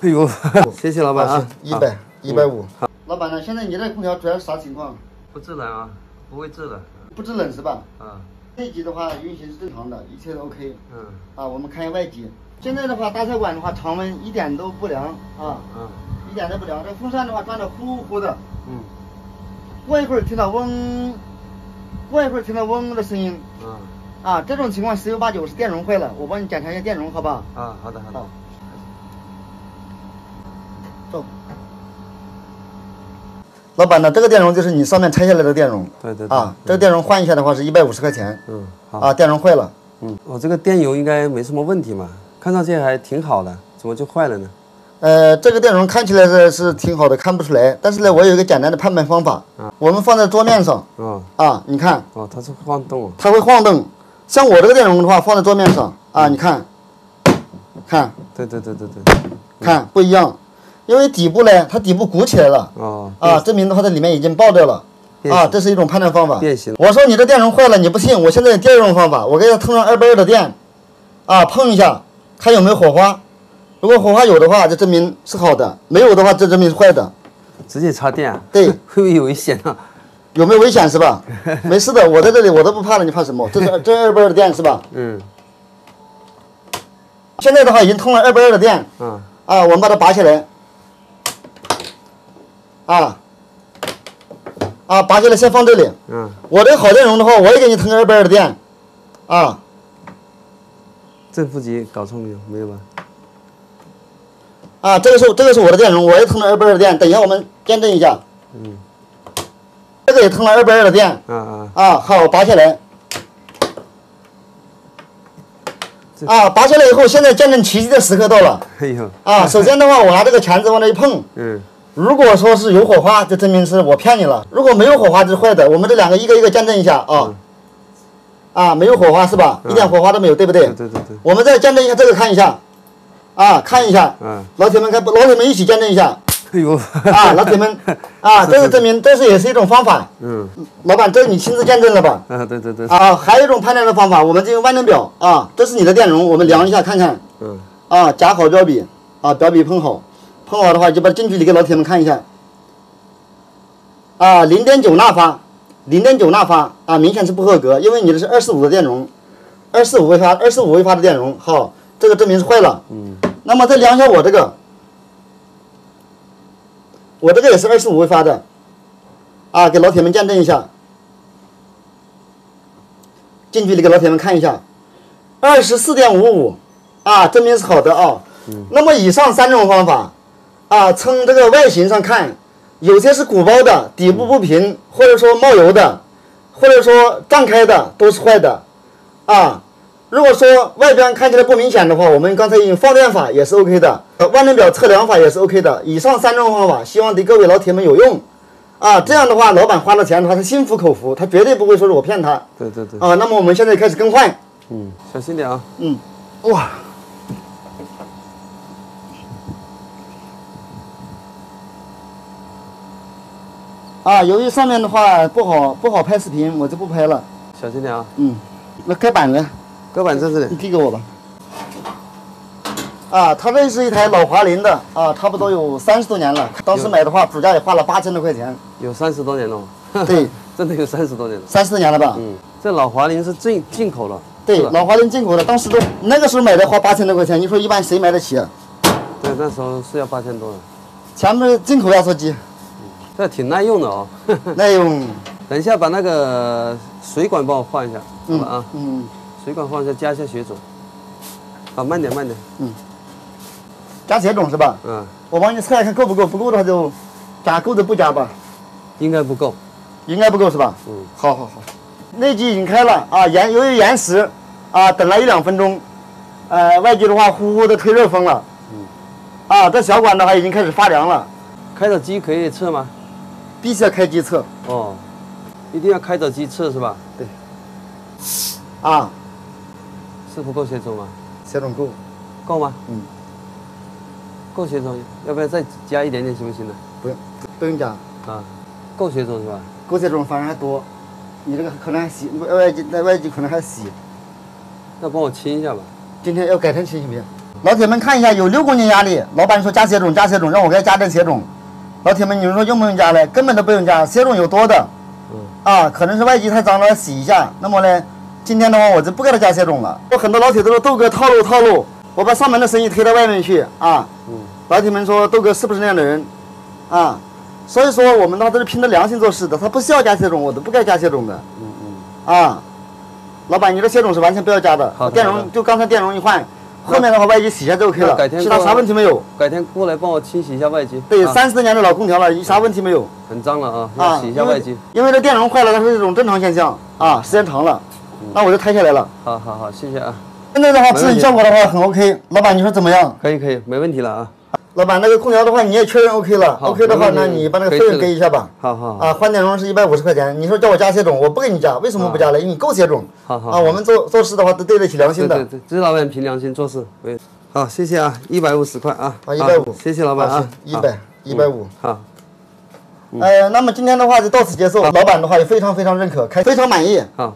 哎呦，谢谢老板啊，150。老板呢？现在你这空调主要是啥情况？不制冷啊，不会制冷。不制冷是吧？啊。内机的话运行是正常的，一切都 OK。我们看一下外机。现在的话，大菜馆的话，常温一点都不凉啊。一点都不凉。这风扇的话转的呼呼的。过一会儿听到嗡，过一会儿听到嗡的声音。这种情况十有八九是电容坏了，我帮你检查一下电容，好吧？好的。走。老板呢？这个电容就是你上面拆下来的电容。对。这个电容换一下的话是150块钱。好。电容坏了。我这个电油应该没什么问题嘛，看上去还挺好的，怎么就坏了呢？这个电容看起来是挺好的，看不出来。但是呢，我有一个简单的判断方法。我们放在桌面上。你看。它是晃动。它会晃动。像我这个电容的话，放在桌面上你看，看。对。看不一样，因为底部呢，它底部鼓起来了。证明的话，这里面已经爆掉了。这是一种判断方法。变形。我说你的电容坏了，你不信，我现在有第二种方法，我给它通上220的电，碰一下，看有没有火花。如果火花有的话，就证明是好的；没有的话，这证明是坏的。直接插电？对。会不会有危险啊？有没有危险是吧？没事的，我在这里我都不怕了，你怕什么？这220的电是吧？现在的话已经通了220的电。我们把它拔下来。拔下来先放这里。我这个好电容的话，我也给你通个220的电。正负极搞错没有？没有吧？这个是我的电容，我也通了220的电。等一下我们验证一下。这个也通了220的电。好，拔下来。拔下来以后，现在见证奇迹的时刻到了。首先的话，我拿这个钳子往那一碰。如果说是有火花，就证明是我骗你了；如果没有火花，就是坏的。我们这两个一个一个见证一下没有火花是吧？一点火花都没有，对不对？对。我们再见证一下这个，看一下。看一下。老铁们一起见证一下。哎呦。老铁们这是证明，这是也是一种方法。老板，这你亲自见证了吧？对。还有一种判断的方法，我们就用万能表这是你的电容，我们量一下看看。夹好表笔表笔碰好。碰好的话，就把近距离给老铁们看一下。0.9纳发，0.9纳发明显是不合格，因为你这是245的电容，245微发的电容。好，这个证明是坏了。那么再量一下我这个，我这个也是25微发的，给老铁们见证一下。近距离给老铁们看一下，24.55，证明是好的那么以上3种方法。从这个外形上看，有些是鼓包的，底部不平，或者说冒油的，或者说胀开的，都是坏的。如果说外边看起来不明显的话，我们刚才用放电法也是 OK 的，万能表测量法也是 OK 的。以上3种方法，希望对各位老铁们有用。这样的话，老板花了钱的话，他心服口服，他绝对不会说是我骗他。对。那么我们现在开始更换。小心点啊。哇。由于上面的话不好拍视频，我就不拍了。小心点啊。那盖板子，盖板在这里。你递给我吧。它这是一台老华麟的差不多有30多年了。当时买的话，主价也花了8000多块钱。有30多年了。对，真的有30多年了。30多年了吧？这老华麟是进口了。对，老华麟进口的，当时那个时候买的花8000多块钱，你说一般谁买得起啊？对，那时候是要8000多的。前面进口压缩机。这挺耐用的哦。耐用。等一下把那个水管帮我换一下，好吧水管换一下，加一下血种。慢点。加血种是吧？我帮你测一下看够不够，不够的话就加，够的不加吧。应该不够。应该不够是吧？好。内机已经开了由于延时等了1-2分钟，外机的话呼呼的吹热风了。这小管的话已经开始发凉了。开着机可以测吗？必须要开机测。一定要开着机测是吧？对。是不够血种吗？血种够。够吗？够血种，要不要再加一点点行不行呢？不用加。够血种是吧？够血种反而还多，你这个可能还稀，外机可能还稀。那帮我清一下吧。今天要改天清行不行？老铁们看一下，有6公斤压力，老板说加血种，加血种，让我给他加点血种。老铁们，你们说用不用加嘞？根本都不用加，血种有多的。可能是外机太脏了，洗一下。那么呢，今天的话我就不给他加血种了。有很多老铁都说豆哥套路，我把上门的生意推到外面去啊。老铁们说豆哥是不是那样的人啊？所以说我们的话都是凭着良心做事的，他不需要加血种，我都不该加血种的。老板，你的血种是完全不要加的。电容就刚才电容一换，后面的话外机洗一下就 OK 了，其他啥问题没有。改天过来帮我清洗一下外机。对，30年的老空调了，啥问题没有。很脏了啊，要洗一下外机。因为这电容坏了，它是一种正常现象啊，时间长了，那我就拆下来了。好，谢谢啊。现在的话，治理效果的话很 OK， 老板你说怎么样？可以，没问题了啊。老板，那个空调的话你也确认 OK 了 ，OK 的话，那你把那个费用给一下吧。好。换电容是150块钱，你说叫我加血种，我不给你加，为什么不加了？因为你够血种。好。我们做事的话都对得起良心的。对，这老板凭良心做事。好，谢谢啊，150块啊。150。谢谢老板啊。150。好。那么今天的话就到此结束，老板的话也非常认可，非常满意。好。